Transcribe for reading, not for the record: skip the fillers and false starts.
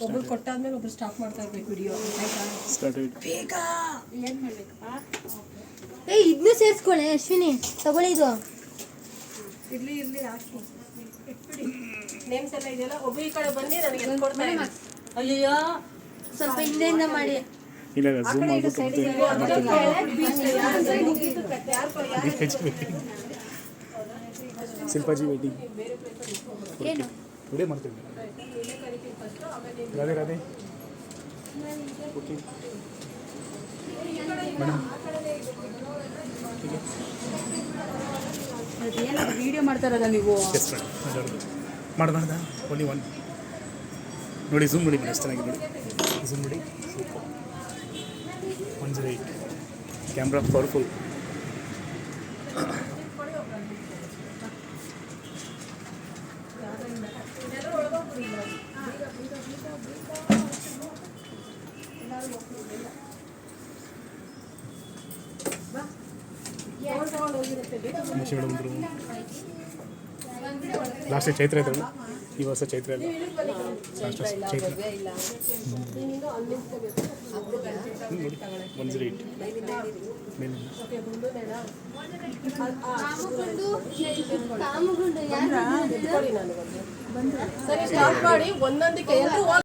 ಒಬ್ಬರು ಕೊಟ್ಟಾದ್ಮೇಲೆ ಒಬ್ರು ಸ್ಟಾಪ್ ಮಾಡ್ತಾ ಇರ್ಬೇಕು ವಿಡಿಯೋ ಬೇಗ ಏನು ಮಾಡಬೇಕಪ್ಪ ಇದನ್ನು ಸೇರಿಸ್ಕೊಳ್ಳಿ ಅಶ್ವಿನಿ ತಗೊಳ್ಳಿ ಇದು ಇರ್ಲಿ ಹಾಕಿ ಇಟ್ಬಿಡಿ ನೇಮ್ಸ್ ಎಲ್ಲ ಇದೆಯಲ್ಲ ಒಬ್ಬ ಈ ಕಡೆ ಬನ್ನಿ ನನಗೆ ಕೊಡ್ತಾ ಇದ್ದೀನಿ ಅಯ್ಯೋ ಸ್ವಲ್ಪ ಹಿಂದೆಯಿಂದ ಮಾಡಿ ಇಲ್ಲ ಝೂಮ್ ಶಿಲ್ಪಾಜಿ ವೇಟಿಂಗ್ ಏನು ವಿಡಿಯೋ ಮಾಡ್ತೀವಿ Radhe Radhe okay madam video ಮಾಡ್ತಾರಲ್ಲ ನೀವು ಎಸ್ ಮೇಡಮ್ ಮಾಡ್ದ ಓನ್ಲಿ ಒನ್ ನೋಡಿ ಝೂಮ್ ನೋಡಿ ಮೇಡಮ್ ಎಷ್ಟು ಚೆನ್ನಾಗಿದೆ ನೋಡಿ ಝೂಮ್ ನೋಡಿ 108 ಕ್ಯಾಮ್ರಾ ಪವರ್ಫುಲ್ ಲಾಸ್ಟ್ ಚೈತ್ರ ಇದ್ದಳು ಈ ವರ್ಷ ಚೈತ್ರ ಇಲ್ಲ ಲಾಸ್ಟ್ ಚೈತ್ರ ನೋಡಿ 108 ಸರಿ ಸ್ಟಾರ್ಟ್ ಮಾಡಿ ಒಂದೊಂದಕ್ಕೆ